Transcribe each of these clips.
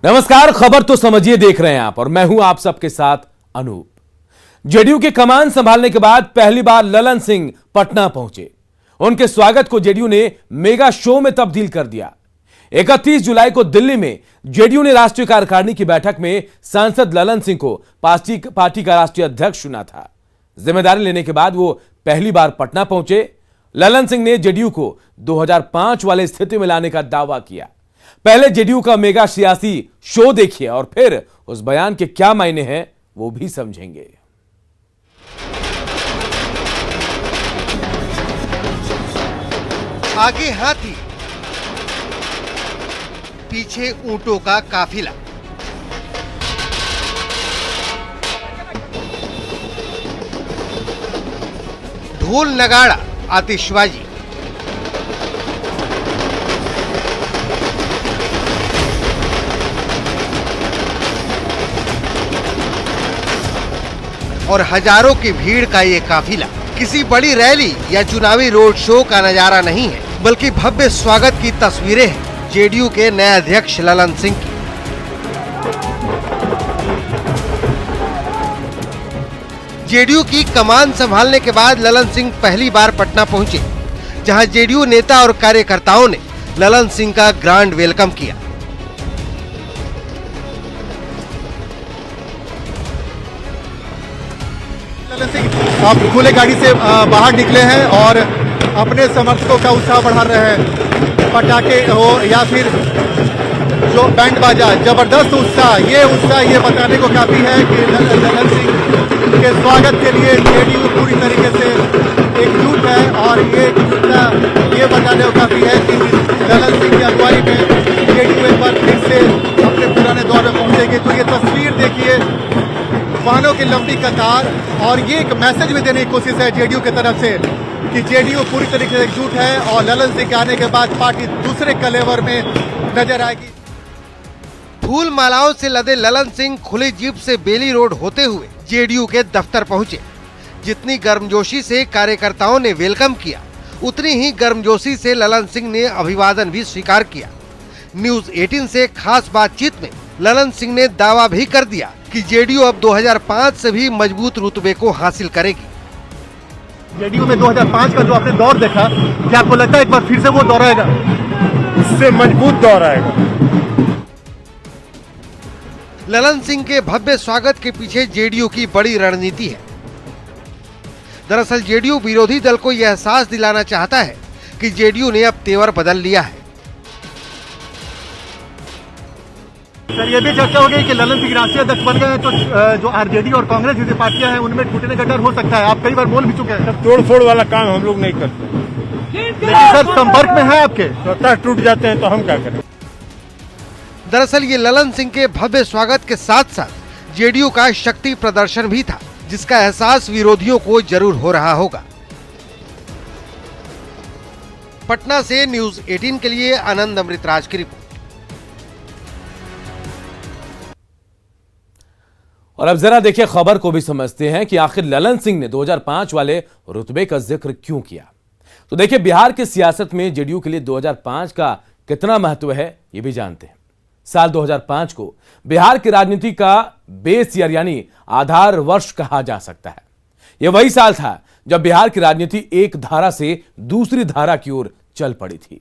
नमस्कार, खबर तो समझिए देख रहे हैं आप और मैं हूं आप सबके साथ अनूप। जेडीयू की कमान संभालने के बाद पहली बार ललन सिंह पटना पहुंचे। उनके स्वागत को जेडीयू ने मेगा शो में तब्दील कर दिया। 31 जुलाई को दिल्ली में जेडीयू ने राष्ट्रीय कार्यकारिणी की बैठक में सांसद ललन सिंह को पार्टी का राष्ट्रीय अध्यक्ष चुना था। जिम्मेदारी लेने के बाद वो पहली बार पटना पहुंचे। ललन सिंह ने जेडीयू को 2005 वाले स्थिति में लाने का दावा किया। पहले जेडीयू का मेगा सियासी शो देखिए और फिर उस बयान के क्या मायने हैं वो भी समझेंगे। आगे हाथी, पीछे ऊंटों का काफिला। ढोल नगाड़ा, आतिशबाजी। और हजारों की भीड़ का ये काफिला किसी बड़ी रैली या चुनावी रोड शो का नजारा नहीं है, बल्कि भव्य स्वागत की तस्वीरें हैं जेडीयू के नए अध्यक्ष ललन सिंह की। जेडीयू की कमान संभालने के बाद ललन सिंह पहली बार पटना पहुंचे, जहां जेडीयू नेता और कार्यकर्ताओं ने ललन सिंह का ग्रांड वेलकम किया। आप खुले गाड़ी से बाहर निकले हैं और अपने समर्थकों का उत्साह बढ़ा रहे हैं। पटाखे हो या फिर जो बैंड बाजा, जबरदस्त उत्साह ये बताने को काफी है कि ललन सिंह के स्वागत के लिए जेडीयू पूरी तरीके से एकजुट है। और ये एकजुटता ये बताने को काफी है कि ललन सिंह की अगुवाई में जेडीयू एक बार फिर से अपने पुराने दौर में पहुंचेगी। तो ये तस्वीर देखिए, वाहनों की लंबी कतार, और ये एक मैसेज भी देने की कोशिश है जेडीयू की तरफ से कि जेडीयू पूरी तरीके से एकजुट है और ललन सिंह के आने के बाद पार्टी दूसरे कलेवर में नजर आएगी। फूल मालाओं से लदे ललन सिंह खुली जीप से बेली रोड होते हुए जेडीयू के दफ्तर पहुंचे। जितनी गर्मजोशी से कार्यकर्ताओं ने वेलकम किया, उतनी ही गर्मजोशी से ललन सिंह ने अभिवादन भी स्वीकार किया। न्यूज 18 से खास बातचीत में ललन सिंह ने दावा भी कर दिया कि जेडीयू अब 2005 से भी मजबूत रुतबे को हासिल करेगी। जेडीयू में 2005 का जो आपने दौर देखा, क्या आपको लगता है एक बार फिर से वो दौर आएगा? उससे मजबूत दौर आएगा। ललन सिंह के भव्य स्वागत के पीछे जेडीयू की बड़ी रणनीति है। दरअसल जेडीयू विरोधी दल को यह एहसास दिलाना चाहता है कि जेडीयू ने अब तेवर बदल लिया है। सर, ये भी चर्चा हो गई कि ललन सिंह राष्ट्रीय अध्यक्ष बन गए हैं तो जो आरजेडी और कांग्रेस जैसी पार्टियां हैं उनमें टूटने का डर हो सकता है। आप कई बार बोल भी चुके हैं। तोड़ फोड़ वाला काम हम लोग नहीं करते, लेकिन सर संपर्क में है आपके, स्वतः टूट जाते हैं तो हम क्या करें। दरअसल ये ललन सिंह के भव्य स्वागत के साथ साथ जेडीयू का शक्ति प्रदर्शन भी था, जिसका एहसास विरोधियों को जरूर हो रहा होगा। पटना से न्यूज 18 के लिए आनंद अमृतराज की रिपोर्ट। और अब जरा देखिए, खबर को भी समझते हैं कि आखिर ललन सिंह ने 2005 वाले रुतबे का जिक्र क्यों किया। तो देखिए, बिहार की सियासत में जेडीयू के लिए 2005 का कितना महत्व है ये भी जानते हैं। साल 2005 को बिहार की राजनीति का बेस ईयर यानी आधार वर्ष कहा जा सकता है। यह वही साल था जब बिहार की राजनीति एक धारा से दूसरी धारा की ओर चल पड़ी थी।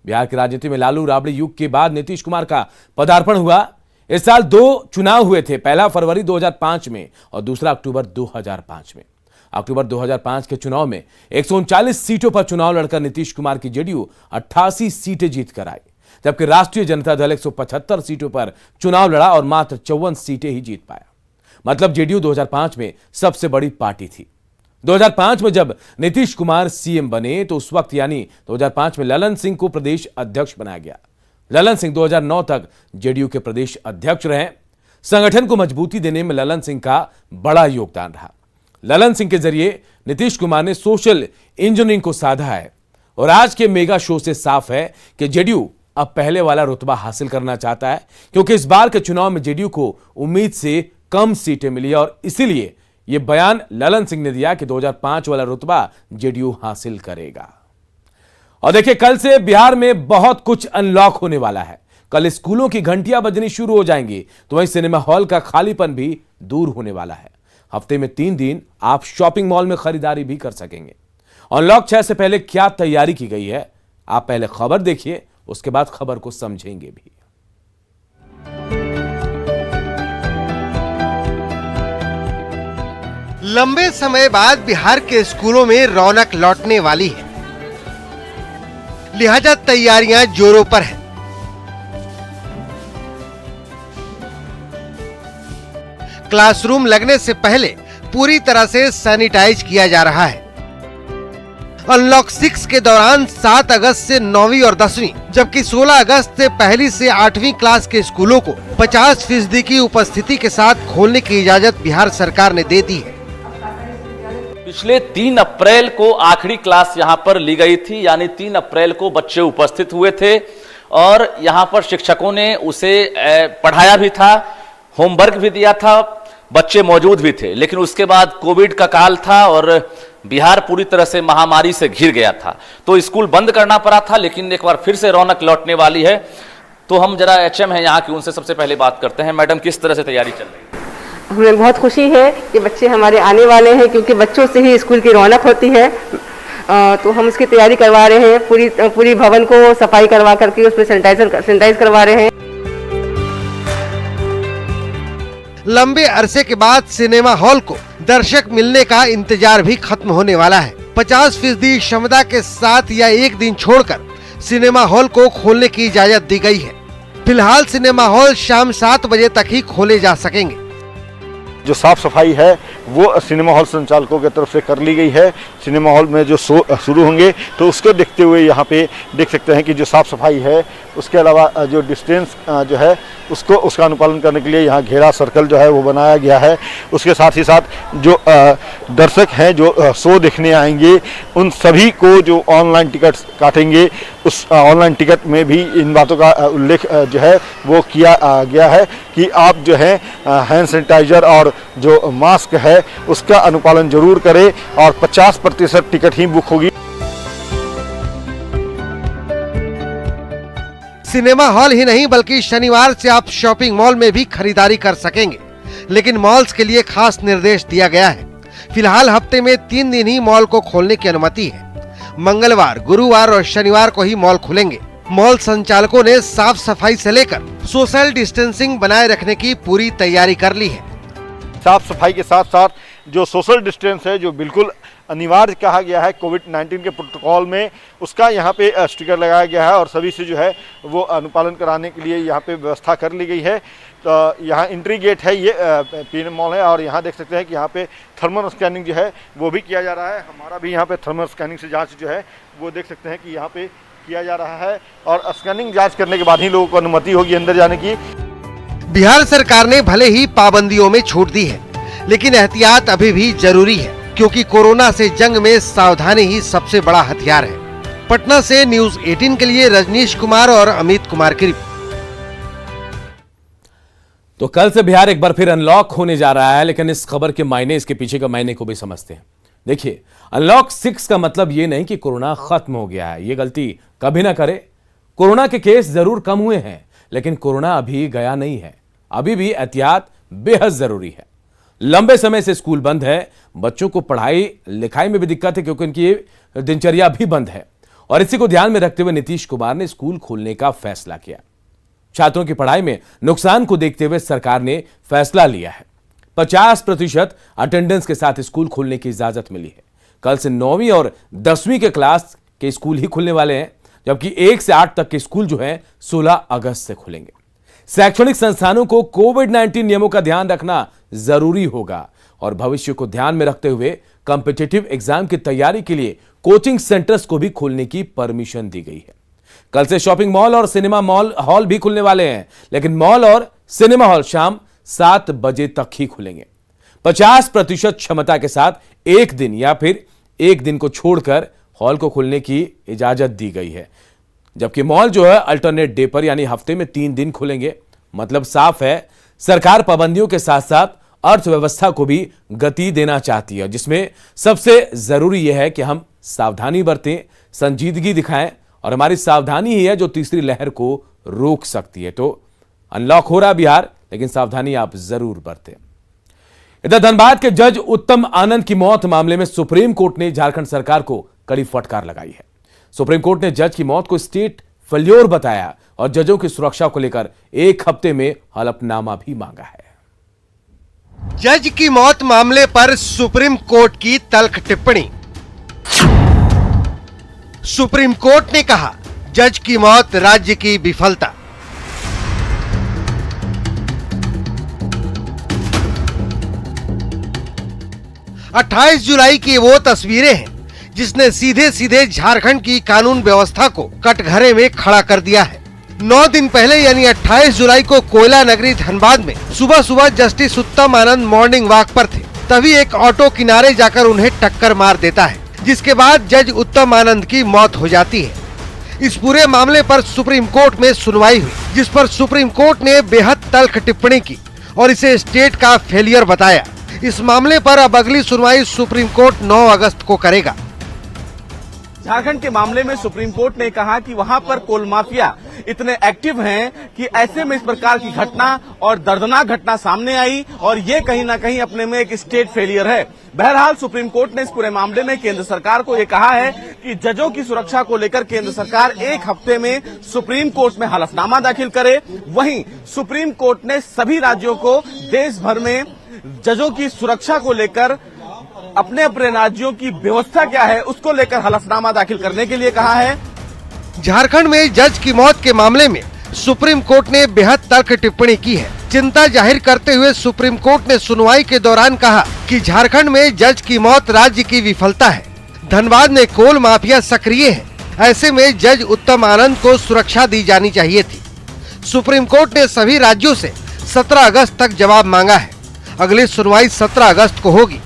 बिहार की राजनीति में लालू राबड़ी युग के बाद नीतीश कुमार का पदार्पण हुआ। इस साल 2 चुनाव हुए थे, पहला फरवरी 2005 में और दूसरा अक्टूबर 2005 में। अक्टूबर 2005 के चुनाव में 139 सीटों पर चुनाव लड़कर नीतीश कुमार की जेडीयू 88 सीटें जीत कर आई, जबकि राष्ट्रीय जनता दल 175 सीटों पर चुनाव लड़ा और मात्र 54 सीटें ही जीत पाया। मतलब जेडीयू 2005 में सबसे बड़ी पार्टी थी। 2005 में जब नीतीश कुमार सीएम बने तो उस वक्त यानी 2005 में ललन सिंह को प्रदेश अध्यक्ष बनाया गया। ललन सिंह 2009 तक जेडीयू के प्रदेश अध्यक्ष रहे। संगठन को मजबूती देने में ललन सिंह का बड़ा योगदान रहा। ललन सिंह के जरिए नीतीश कुमार ने सोशल इंजीनियरिंग को साधा है और आज के मेगा शो से साफ है कि जेडीयू अब पहले वाला रुतबा हासिल करना चाहता है, क्योंकि इस बार के चुनाव में जेडीयू को उम्मीद से कम सीटें मिली और इसीलिए यह बयान ललन सिंह ने दिया कि 2005 वाला रुतबा जेडीयू हासिल करेगा। और देखिए, कल से बिहार में बहुत कुछ अनलॉक होने वाला है, कल स्कूलों की घंटियां बजनी शुरू हो जाएंगी तो वहीं सिनेमा हॉल का खालीपन भी दूर होने वाला है। हफ्ते में 3 दिन आप शॉपिंग मॉल में खरीदारी भी कर सकेंगे। अनलॉक 6 से पहले क्या तैयारी की गई है, आप पहले खबर देखिए, उसके बाद खबर को समझेंगे भी। लंबे समय बाद बिहार के स्कूलों में रौनक लौटने वाली है, लिहाजा तैयारियां जोरों पर हैं। क्लासरूम लगने से पहले पूरी तरह से सैनिटाइज किया जा रहा है। अनलॉक 6 के दौरान 7 अगस्त से 9वीं और 10वीं, जबकि 16 अगस्त से 1ली से 8वीं क्लास के स्कूलों को 50% की उपस्थिति के साथ खोलने की इजाजत बिहार सरकार ने दे दी है। पिछले 3 अप्रैल को आखिरी क्लास यहां पर ली गई थी, यानी 3 अप्रैल को बच्चे उपस्थित हुए थे और यहां पर शिक्षकों ने उसे पढ़ाया भी था, होमवर्क भी दिया था, बच्चे मौजूद भी थे। लेकिन उसके बाद कोविड का काल था और बिहार पूरी तरह से महामारी से घिर गया था, तो स्कूल बंद करना पड़ा था। लेकिन एक बार फिर से रौनक लौटने वाली है, तो हम जरा एचएम हैं यहाँ की, उनसे सबसे पहले बात करते हैं। मैडम, किस तरह से तैयारी चल रही है? हमें बहुत खुशी है कि बच्चे हमारे आने वाले हैं, क्योंकि बच्चों से ही स्कूल की रौनक होती है। तो हम उसकी तैयारी करवा रहे हैं, पूरी भवन को सफाई करवा करके उसमें सैनिटाइज करवा रहे हैं। लंबे अरसे के बाद सिनेमा हॉल को दर्शक मिलने का इंतजार भी खत्म होने वाला है। 50% क्षमता के साथ या एक दिन छोड़कर सिनेमा हॉल को खोलने की इजाजत दी गई है। फिलहाल सिनेमा हॉल शाम 7 बजे तक ही खोले जा सकेंगे। जो साफ सफाई है वो सिनेमा हॉल संचालकों की तरफ से कर ली गई है। सिनेमा हॉल में जो शो शुरू होंगे तो उसको देखते हुए यहाँ पे देख सकते हैं कि जो साफ सफाई है, उसके अलावा जो डिस्टेंस जो है उसका अनुपालन करने के लिए यहाँ घेरा सर्कल जो है वो बनाया गया है। उसके साथ ही साथ जो दर्शक हैं जो शो देखने आएंगे, उन सभी को जो ऑनलाइन टिकट काटेंगे, उस ऑनलाइन टिकट में भी इन बातों का उल्लेख जो है वो किया गया है कि आप जो है हैंड सैनिटाइजर और जो मास्क है उसका अनुपालन जरूर करें और 50% टिकट ही बुक होगी। सिनेमा हॉल ही नहीं बल्कि शनिवार से आप शॉपिंग मॉल में भी खरीदारी कर सकेंगे, लेकिन मॉल्स के लिए खास निर्देश दिया गया है। फिलहाल हफ्ते में 3 दिन ही मॉल को खोलने की अनुमति है। मंगलवार, गुरुवार और शनिवार को ही मॉल खुलेंगे। मॉल संचालकों ने साफ सफाई से लेकर सोशल डिस्टेंसिंग बनाए रखने की पूरी तैयारी कर ली है। साफ सफाई के साथ साथ जो सोशल डिस्टेंस है, जो बिल्कुल अनिवार्य कहा गया है कोविड-19 के प्रोटोकॉल में, उसका यहाँ पे स्टिकर लगाया गया है और सभी से जो है वो अनुपालन कराने के लिए यहाँ पे व्यवस्था कर ली गई है। तो यहाँ एंट्री गेट है, ये पीएनएम मॉल है और यहाँ देख सकते हैं कि यहाँ पे थर्मल स्कैनिंग जो है वो भी किया जा रहा है। हमारा भी यहाँ पे थर्मल स्कैनिंग से जाँच जो है वो देख सकते हैं कि यहाँ पे किया जा रहा है और स्कैनिंग जाँच करने के बाद ही लोगों को अनुमति होगी अंदर जाने की। बिहार सरकार ने भले ही पाबंदियों में छूट दी है, लेकिन एहतियात अभी भी जरूरी है, क्योंकि कोरोना से जंग में सावधानी ही सबसे बड़ा हथियार है। पटना से न्यूज़ 18 के लिए रजनीश कुमार और अमित कुमार की रिपोर्ट। तो कल से बिहार एक बार फिर अनलॉक होने जा रहा है, लेकिन इस खबर के मायने, इसके पीछे का मायने को भी समझते हैं। देखिए, अनलॉक 6 का मतलब यह नहीं कि कोरोना खत्म हो गया है, ये गलती कभी ना करे। कोरोना के केस जरूर कम हुए हैं, लेकिन कोरोना अभी गया नहीं है। अभी भी एहतियात बेहद जरूरी है। लंबे समय से स्कूल बंद है, बच्चों को पढ़ाई लिखाई में भी दिक्कत है क्योंकि उनकी दिनचर्या भी बंद है, और इसी को ध्यान में रखते हुए नीतीश कुमार ने स्कूल खोलने का फैसला किया। छात्रों की पढ़ाई में नुकसान को देखते हुए सरकार ने फैसला लिया है। 50% अटेंडेंस के साथ स्कूल खोलने की इजाजत मिली है। कल से 9वीं और 10वीं के क्लास के स्कूल ही खुलने वाले हैं, जबकि 1 से 8 तक के स्कूल जो है 16 अगस्त से खुलेंगे। शैक्षणिक संस्थानों को कोविड-19 नियमों का ध्यान रखना जरूरी होगा और भविष्य को ध्यान में रखते हुए कॉम्पिटिटिव एग्जाम की तैयारी के लिए कोचिंग सेंटर्स को भी खोलने की परमिशन दी गई है। कल से शॉपिंग मॉल और सिनेमा मॉल हॉल भी खुलने वाले हैं, लेकिन मॉल और सिनेमा हॉल शाम 7 बजे तक ही खुलेंगे। 50% क्षमता के साथ एक दिन या फिर एक दिन को छोड़कर हॉल को खुलने की इजाजत दी गई है, जबकि मॉल जो है अल्टरनेट डे पर यानी हफ्ते में 3 दिन खुलेंगे। मतलब साफ है, सरकार पाबंदियों के साथ साथ अर्थव्यवस्था को भी गति देना चाहती है, जिसमें सबसे जरूरी यह है कि हम सावधानी बरतें, संजीदगी दिखाएं, और हमारी सावधानी ही है जो तीसरी लहर को रोक सकती है। तो अनलॉक हो रहा बिहार, लेकिन सावधानी आप जरूर बरतें। इधर धनबाद के जज उत्तम आनंद की मौत मामले में सुप्रीम कोर्ट ने झारखंड सरकार को कड़ी फटकार लगाई है। सुप्रीम कोर्ट ने जज की मौत को स्टेट फेल्योर बताया और जजों की सुरक्षा को लेकर 1 हफ्ते में हलफनामा भी मांगा है। जज की मौत मामले पर सुप्रीम कोर्ट की तल्ख टिप्पणी। सुप्रीम कोर्ट ने कहा, जज की मौत राज्य की विफलता। अट्ठाईस जुलाई की वो तस्वीरें हैं जिसने सीधे सीधे झारखंड की कानून व्यवस्था को कटघरे में खड़ा कर दिया है। 9 दिन पहले यानी 28 जुलाई को कोयला नगरी धनबाद में सुबह सुबह जस्टिस उत्तम आनंद मॉर्निंग वॉक पर थे, तभी एक ऑटो किनारे जाकर उन्हें टक्कर मार देता है, जिसके बाद जज उत्तम आनंद की मौत हो जाती है। इस पूरे मामले पर सुप्रीम कोर्ट में सुनवाई हुई, जिस पर सुप्रीम कोर्ट ने बेहद तल्ख टिप्पणी की और इसे स्टेट का फेलियर बताया। इस मामले पर अब अगली सुनवाई सुप्रीम कोर्ट 9 अगस्त को करेगा। झारखंड के मामले में सुप्रीम कोर्ट ने कहा कि वहां पर कोल माफिया इतने एक्टिव हैं कि ऐसे में इस प्रकार की घटना और दर्दनाक घटना सामने आई और ये कहीं ना कहीं अपने में एक स्टेट फेलियर है। बहरहाल सुप्रीम कोर्ट ने इस पूरे मामले में केंद्र सरकार को ये कहा है कि जजों की सुरक्षा को लेकर केंद्र सरकार 1 हफ्ते में सुप्रीम कोर्ट में हलफनामा दाखिल करे। वहीं सुप्रीम कोर्ट ने सभी राज्यों को देश भर में जजों की सुरक्षा को लेकर अपने अपने राज्यों की व्यवस्था क्या है उसको लेकर हलफनामा दाखिल करने के लिए कहा है। झारखंड में जज की मौत के मामले में सुप्रीम कोर्ट ने बेहद तल्ख टिप्पणी की है। चिंता जाहिर करते हुए सुप्रीम कोर्ट ने सुनवाई के दौरान कहा कि झारखंड में जज की मौत राज्य की विफलता है। धनबाद में कोल माफिया सक्रिय है, ऐसे में जज उत्तम आनंद को सुरक्षा दी जानी चाहिए थी। सुप्रीम कोर्ट ने सभी राज्यों से 17 अगस्त तक जवाब मांगा है। अगली सुनवाई 17 अगस्त को होगी।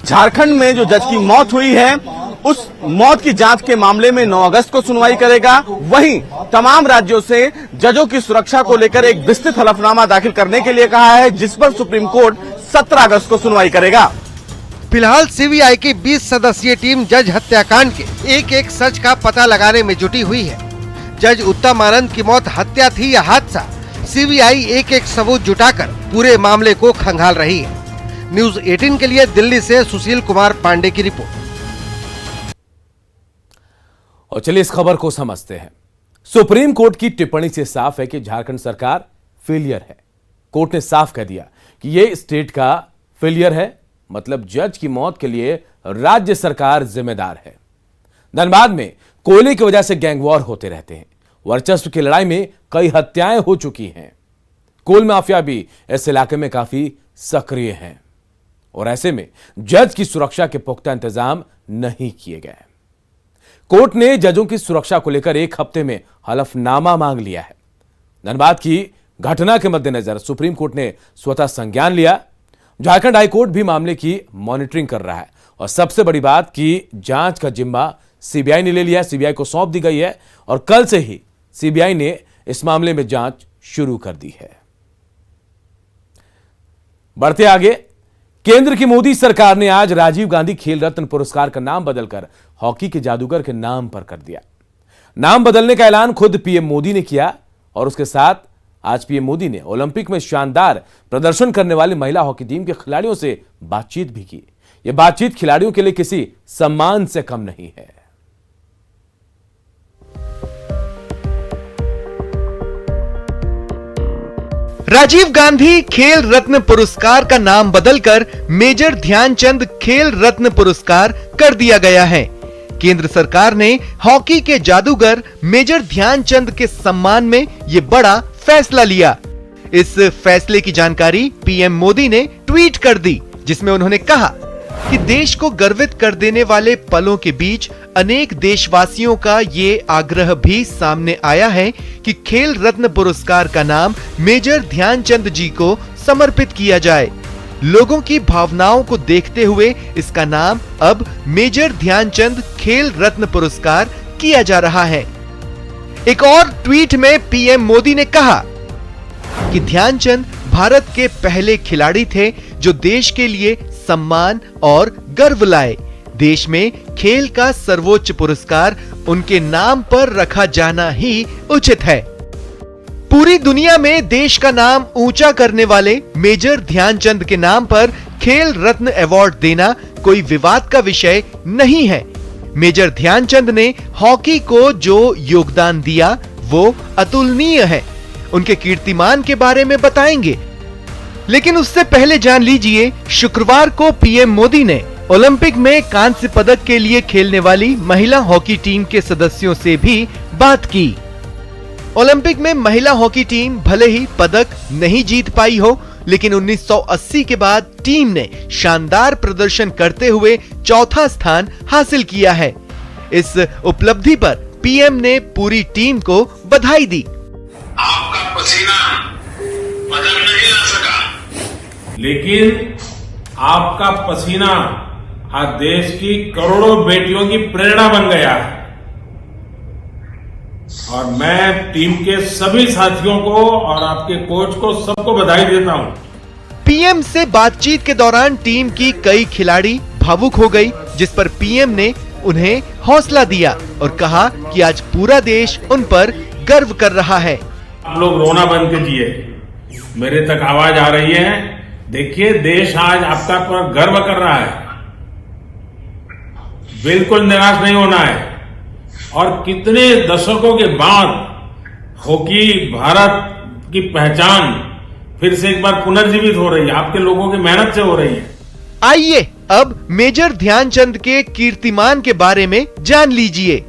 झारखंड में जो जज की मौत हुई है उस मौत की जांच के मामले में 9 अगस्त को सुनवाई करेगा। वहीं तमाम राज्यों से जजों की सुरक्षा को लेकर एक विस्तृत हलफनामा दाखिल करने के लिए कहा है, जिस पर सुप्रीम कोर्ट 17 अगस्त को सुनवाई करेगा। फिलहाल सीबीआई की 20 सदस्यीय टीम जज हत्याकांड के एक सच का पता लगाने में जुटी हुई है। जज उत्तम आनंद की मौत हत्या थी या हादसा, सीबीआई एक सबूत जुटाकर पूरे मामले को खंगाल रही है। न्यूज 18 के लिए दिल्ली से सुशील कुमार पांडे की रिपोर्ट। और चलिए इस खबर को समझते हैं। सुप्रीम कोर्ट की टिप्पणी से साफ है कि झारखंड सरकार फेलियर है। कोर्ट ने साफ कह दिया कि यह स्टेट का फेलियर है, मतलब जज की मौत के लिए राज्य सरकार जिम्मेदार है। धनबाद में कोयले की वजह से गैंग वॉर होते रहते हैं। वर्चस्व की लड़ाई में कई हत्याएं हो चुकी हैं। कोल माफिया भी इस इलाके में काफी सक्रिय हैं और ऐसे में जज की सुरक्षा के पुख्ता इंतजाम नहीं किए गए। कोर्ट ने जजों की सुरक्षा को लेकर 1 हफ्ते में हलफनामा मांग लिया है। धनबाद की घटना के मद्देनजर सुप्रीम कोर्ट ने स्वतः संज्ञान लिया। झारखंड हाईकोर्ट भी मामले की मॉनिटरिंग कर रहा है और सबसे बड़ी बात कि जांच का जिम्मा सीबीआई ने ले लिया। सीबीआई को सौंप दी गई है और कल से ही सीबीआई ने इस मामले में जांच शुरू कर दी है। बढ़ते आगे, केंद्र की मोदी सरकार ने आज राजीव गांधी खेल रत्न पुरस्कार का नाम बदलकर हॉकी के जादूगर के नाम पर कर दिया। नाम बदलने का ऐलान खुद पीएम मोदी ने किया और उसके साथ आज पीएम मोदी ने ओलंपिक में शानदार प्रदर्शन करने वाली महिला हॉकी टीम के खिलाड़ियों से बातचीत भी की। यह बातचीत खिलाड़ियों के लिए किसी सम्मान से कम नहीं है। राजीव गांधी खेल रत्न पुरस्कार का नाम बदलकर मेजर ध्यानचंद खेल रत्न पुरस्कार कर दिया गया है। केंद्र सरकार ने हॉकी के जादूगर मेजर ध्यानचंद के सम्मान में ये बड़ा फैसला लिया। इस फैसले की जानकारी पीएम मोदी ने ट्वीट कर दी, जिसमें उन्होंने कहा कि देश को गर्वित कर देने वाले पलों के बीच अनेक देशवासियों का ये आग्रह भी सामने आया है कि खेल रत्न पुरस्कार का नाम मेजर ध्यानचंद जी को समर्पित किया जाए। लोगों की भावनाओं को देखते हुए इसका नाम अब मेजर ध्यानचंद खेल रत्न पुरस्कार किया जा रहा है। एक और ट्वीट में पीएम मोदी ने कहा कि ध्यानचंद भारत के पहले खिलाड़ी थे जो देश के लिए सम्मान और गर्व लाए। देश में खेल का सर्वोच्च पुरस्कार उनके नाम पर रखा जाना ही उचित है। पूरी दुनिया में देश का नाम ऊंचा करने वाले मेजर ध्यानचंद के नाम पर खेल रत्न अवार्ड देना कोई विवाद का विषय नहीं है। मेजर ध्यानचंद ने हॉकी को जो योगदान दिया वो अतुलनीय है। उनके कीर्तिमान के बारे में बताएंगे, लेकिन उससे पहले जान लीजिए शुक्रवार को पीएम मोदी ने ओलंपिक में कांस्य पदक के लिए खेलने वाली महिला हॉकी टीम के सदस्यों से भी बात की। ओलंपिक में महिला हॉकी टीम भले ही पदक नहीं जीत पाई हो, लेकिन 1980 के बाद टीम ने शानदार प्रदर्शन करते हुए चौथा स्थान हासिल किया है। इस उपलब्धि पर पीएम ने पूरी टीम को बधाई दी। आपका पसीना पदक नहीं ला सका, लेकिन आपका पसीना आज देश की करोड़ों बेटियों की प्रेरणा बन गया है और मैं टीम के सभी साथियों को और आपके कोच को सबको बधाई देता हूं। पीएम से बातचीत के दौरान टीम की कई खिलाड़ी भावुक हो गई, जिस पर पीएम ने उन्हें हौसला दिया और कहा कि आज पूरा देश उन पर गर्व कर रहा है। आप लोग रोना बंद कीजिए, मेरे तक आवाज आ रही है। देखिए, देश आज आपका पर गर्व कर रहा है। बिल्कुल निराश नहीं होना है। और कितने दशकों के बाद हॉकी भारत की पहचान फिर से एक बार पुनर्जीवित हो रही है, आपके लोगों की मेहनत से हो रही है। आइए अब मेजर ध्यानचंद के कीर्तिमान के बारे में जान लीजिए।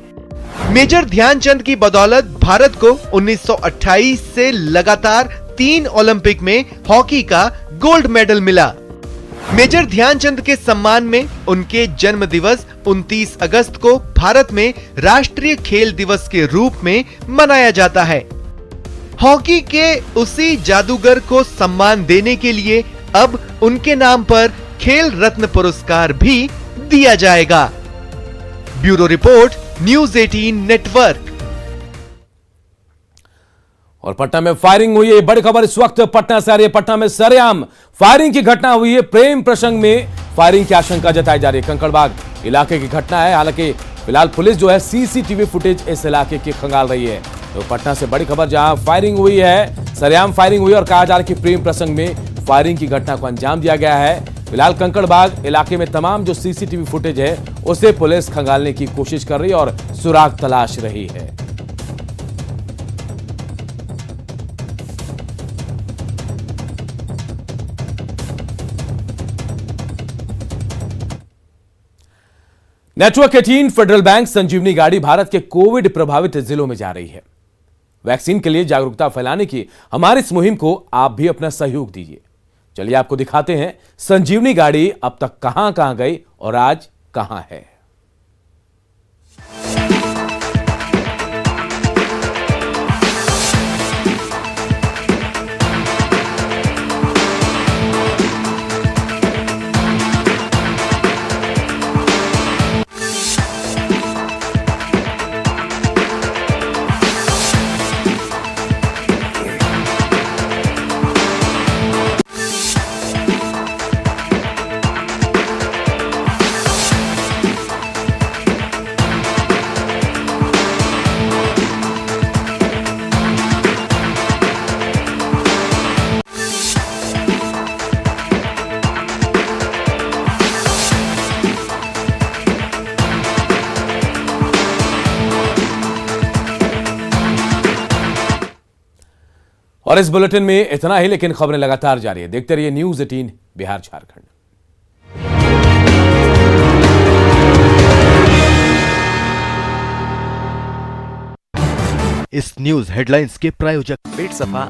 मेजर ध्यानचंद की बदौलत भारत को 1928 से लगातार 3 ओलंपिक में हॉकी का गोल्ड मेडल मिला। मेजर ध्यानचंद के सम्मान में उनके जन्म दिवस 29 अगस्त को भारत में राष्ट्रीय खेल दिवस के रूप में मनाया जाता है। हॉकी के उसी जादूगर को सम्मान देने के लिए अब उनके नाम पर खेल रत्न पुरस्कार भी दिया जाएगा। Bureau report, news 18 network. और पटना में फायरिंग हुई है, बड़ी खबर इस वक्त पटना से आ रही है। पटना में सरेआम फायरिंग की घटना हुई है। प्रेम प्रसंग में फायरिंग की आशंका जताई जा रही है। कंकड़बाग इलाके की घटना है। हालांकि फिलहाल पुलिस जो है सीसीटीवी फुटेज इस इलाके की खंगाल रही है। तो पटना से बड़ी खबर, जहां फायरिंग हुई है, सरेआम फायरिंग हुई और कहा जा रहा है कि प्रेम प्रसंग में फायरिंग की घटना को अंजाम दिया गया है। फिलहाल कंकड़बाग इलाके में तमाम जो सीसीटीवी फुटेज है उसे पुलिस खंगालने की कोशिश कर रही है और सुराग तलाश रही है। नेटवर्क 18 फेडरल बैंक संजीवनी गाड़ी भारत के कोविड प्रभावित जिलों में जा रही है। वैक्सीन के लिए जागरूकता फैलाने की हमारी इस मुहिम को आप भी अपना सहयोग दीजिए। चलिए आपको दिखाते हैं संजीवनी गाड़ी अब तक कहां कहां गई और आज कहां है। और इस बुलेटिन में इतना ही, लेकिन खबरें लगातार जारी है। देखते रहिए न्यूज़ 18 बिहार झारखंड। इस न्यूज हेडलाइंस के प्रायोजक पेट सफा